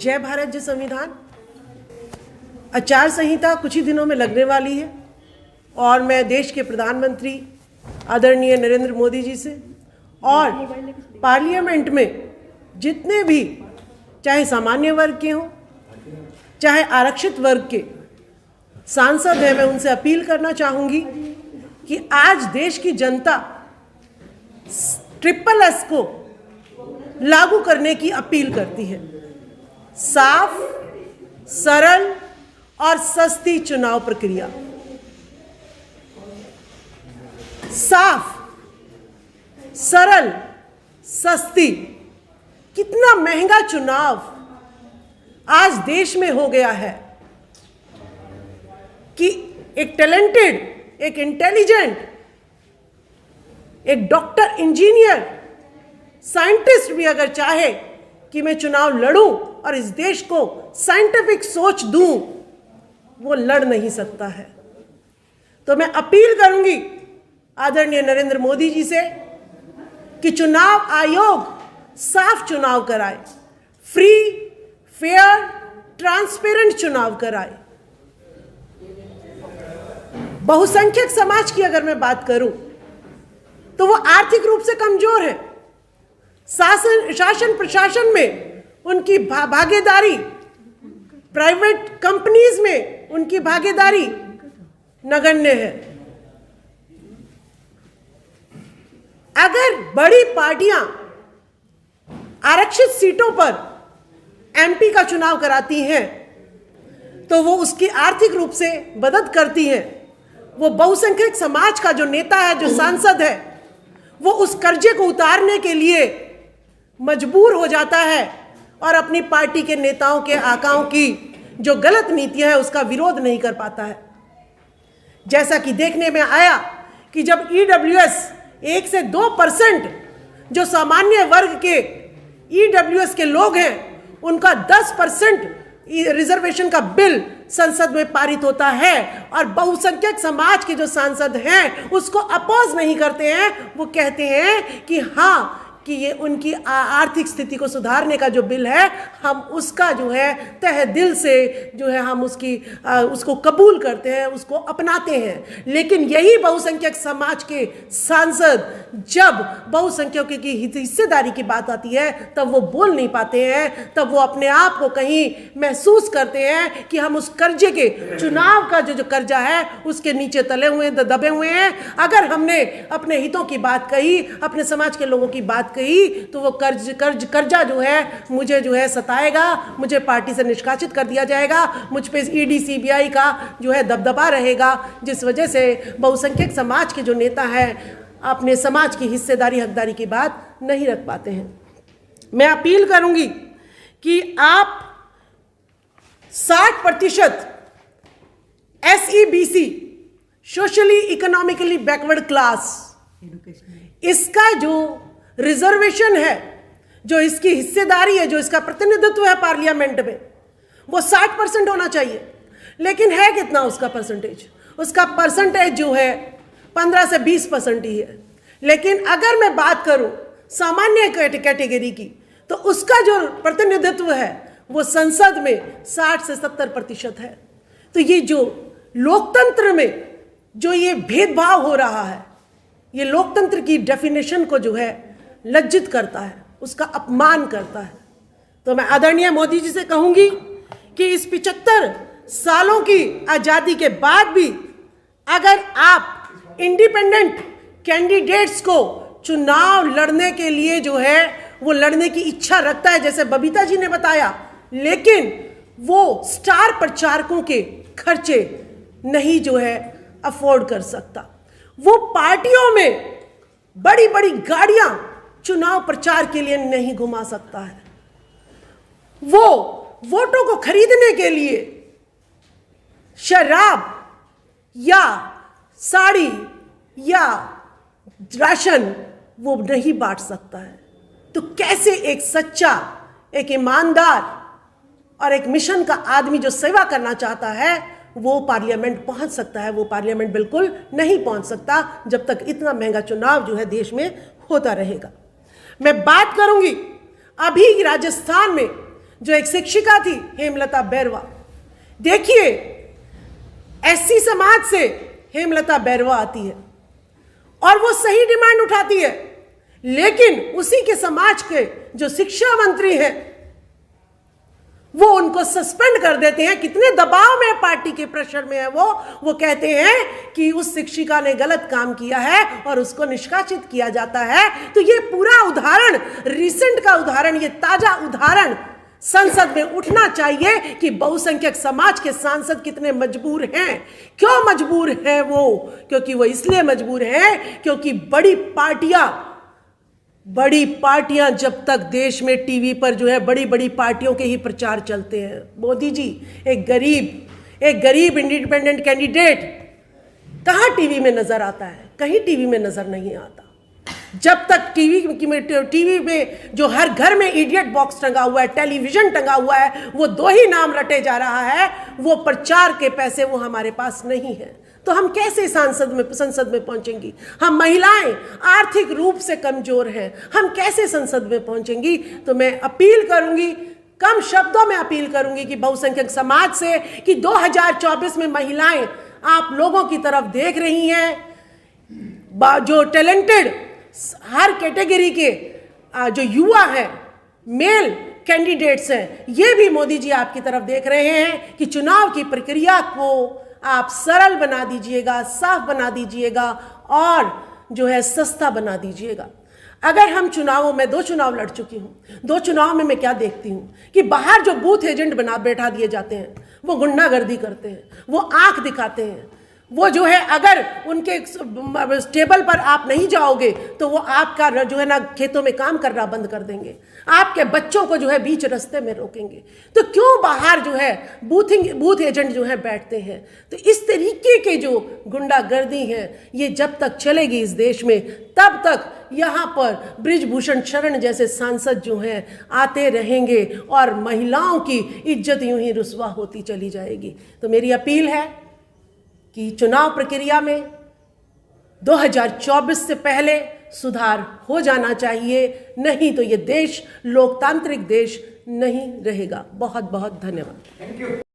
जय भारत जय संविधान। आचार संहिता कुछ ही दिनों में लगने वाली है और मैं देश के प्रधानमंत्री आदरणीय नरेंद्र मोदी जी से और पार्लियामेंट में जितने भी चाहे सामान्य वर्ग के हों चाहे आरक्षित वर्ग के सांसद हैं, मैं उनसे अपील करना चाहूँगी कि आज देश की जनता SSS को लागू करने की अपील करती है। साफ, सरल और सस्ती चुनाव प्रक्रिया। साफ, सरल, सस्ती। कितना महंगा चुनाव आज देश में हो गया है कि एक टैलेंटेड, एक इंटेलिजेंट, एक डॉक्टर, इंजीनियर, साइंटिस्ट भी अगर चाहे कि मैं चुनाव लड़ूं और इस देश को साइंटिफिक सोच दूं, वो लड़ नहीं सकता है। तो मैं अपील करूंगी आदरणीय नरेंद्र मोदी जी से कि चुनाव आयोग साफ चुनाव कराए, फ्री, फेयर, ट्रांसपेरेंट चुनाव कराए। बहुसंख्यक समाज की अगर मैं बात करूं तो वो आर्थिक रूप से कमजोर है। शासन प्रशासन में उनकी भागीदारी, प्राइवेट कंपनीज में उनकी भागीदारी नगण्य है। अगर बड़ी पार्टियां आरक्षित सीटों पर MP का चुनाव कराती हैं तो वो उसकी आर्थिक रूप से मदद करती हैं। वो बहुसंख्यक समाज का जो नेता है, जो सांसद है, वो उस कर्जे को उतारने के लिए मजबूर हो जाता है और अपनी पार्टी के नेताओं के आकाओं की जो गलत नीतियां है उसका विरोध नहीं कर पाता है। जैसा कि देखने में आया कि जब EWS 1 से 2% जो सामान्य वर्ग के EWS के लोग हैं उनका 10% रिजर्वेशन का बिल संसद में पारित होता है और बहुसंख्यक समाज के जो सांसद हैं उसको अपोज नहीं करते हैं। वो कहते हैं कि हाँ, कि ये उनकी आर्थिक स्थिति को सुधारने का जो बिल है, हम उसका जो है तहे दिल से जो है हम उसको कबूल करते हैं, उसको अपनाते हैं। लेकिन यही बहुसंख्यक समाज के सांसद जब बहुसंख्यकों की हिस्सेदारी की बात आती है तब वो बोल नहीं पाते हैं। तब वो अपने आप को कहीं महसूस करते हैं कि हम उस कर्जे के, चुनाव का जो कर्जा है उसके नीचे तले हुए, दबे हुए हैं। अगर हमने अपने हितों की बात कही, अपने समाज के लोगों की बात कही तो वो कर्जा जो है मुझे जो है सताएगा, मुझे पार्टी से निष्कासित कर दिया जाएगा, मुझ पे ED CBI का जो है दबदबा रहेगा, जिस वजह से बहुसंख्यक समाज के जो नेता हैं अपने समाज की हिस्सेदारी, हकदारी की बात नहीं रख पाते हैं। मैं अपील करूंगी कि आप 60% SEBC, socially economically backward class, इसका जो रिजर्वेशन है, जो इसकी हिस्सेदारी है, जो इसका प्रतिनिधित्व है पार्लियामेंट में, वो 60% होना चाहिए। लेकिन है कितना उसका परसेंटेज? उसका परसेंटेज जो है 15 से 20% ही है। लेकिन अगर मैं बात करूं सामान्य कैटेगरी की तो उसका जो प्रतिनिधित्व है वो संसद में 60 से 70% है। तो ये जो लोकतंत्र में जो ये भेदभाव हो रहा है, ये लोकतंत्र की डेफिनेशन को जो है लज्जित करता है, उसका अपमान करता है। तो मैं आदरणीय मोदी जी से कहूंगी कि इस 75 सालों की आजादी के बाद भी अगर आप इंडिपेंडेंट कैंडिडेट्स को चुनाव लड़ने के लिए जो है वो लड़ने की इच्छा रखता है, जैसे बबीता जी ने बताया, लेकिन वो स्टार प्रचारकों के खर्चे नहीं जो है अफोर्ड कर सकता। वो पार्टियों में बड़ी बड़ी गाड़ियां चुनाव प्रचार के लिए नहीं घुमा सकता है। वो वोटों को खरीदने के लिए शराब या साड़ी या राशन वो नहीं बांट सकता है। तो कैसे एक सच्चा, एक ईमानदार और एक मिशन का आदमी जो सेवा करना चाहता है वो पार्लियामेंट पहुंच सकता है? वो पार्लियामेंट बिल्कुल नहीं पहुंच सकता जब तक इतना महंगा चुनाव जो है देश में होता रहेगा। मैं बात करूंगी अभी राजस्थान में जो एक शिक्षिका थी हेमलता बैरवा। देखिए, एससी समाज से हेमलता बैरवा आती है और वो सही डिमांड उठाती है, लेकिन उसी के समाज के जो शिक्षा मंत्री हैं वो उनको सस्पेंड कर देते हैं। कितने दबाव में, पार्टी के प्रेशर में है वो कहते हैं कि उस शिक्षिका ने गलत काम किया है और उसको निष्कासित किया जाता है। तो ये पूरा उदाहरण, रिसेंट का उदाहरण, ये ताजा उदाहरण संसद में उठना चाहिए कि बहुसंख्यक समाज के सांसद कितने मजबूर हैं। क्यों मजबूर हैं वो? क्योंकि वो इसलिए मजबूर हैं क्योंकि बड़ी पार्टियां जब तक देश में टीवी पर जो है बड़ी बड़ी पार्टियों के ही प्रचार चलते हैं। मोदी जी, एक गरीब इंडिपेंडेंट कैंडिडेट कहां टीवी में नजर आता है? कहीं टीवी में नजर नहीं आता। जब तक टीवी में जो हर घर में इडियट बॉक्स टंगा हुआ है, टेलीविजन टंगा हुआ है, वो दो ही नाम रटे जा रहा है, वो प्रचार के पैसे वो हमारे पास नहीं है। तो हम कैसे संसद में पहुंचेंगी? हम महिलाएं आर्थिक रूप से कमजोर हैं, हम कैसे संसद में पहुंचेंगी? तो मैं अपील करूंगी, कम शब्दों में अपील करूंगी कि बहुसंख्यक समाज से कि 2024 में महिलाएं आप लोगों की तरफ देख रही हैं, जो टैलेंटेड हर कैटेगरी के जो युवा हैं, मेल कैंडिडेट्स हैं, ये भी मोदी जी आपकी तरफ देख रहे हैं कि चुनाव की प्रक्रिया को आप सरल बना दीजिएगा, साफ बना दीजिएगा और जो है सस्ता बना दीजिएगा। अगर हम चुनावों में 2 चुनाव लड़ चुकी हूं, 2 चुनाव में मैं क्या देखती हूं कि बाहर जो बूथ एजेंट बैठा दिए जाते हैं, वो गुंडागर्दी करते हैं, वो आंख दिखाते हैं, वो जो है अगर उनके टेबल पर आप नहीं जाओगे तो वो आपका जो है ना खेतों में काम करना बंद कर देंगे, आपके बच्चों को जो है बीच रास्ते में रोकेंगे। तो क्यों बाहर जो है बूथ एजेंट जो है बैठते हैं? तो इस तरीके के जो गुंडागर्दी है ये जब तक चलेगी इस देश में, तब तक यहाँ पर बृजभूषण शरण जैसे सांसद जो हैं आते रहेंगे और महिलाओं की इज्जत यूं ही रुस्वा होती चली जाएगी। तो मेरी अपील है कि चुनाव प्रक्रिया में 2024 से पहले सुधार हो जाना चाहिए, नहीं तो ये देश लोकतांत्रिक देश नहीं रहेगा। बहुत बहुत धन्यवाद।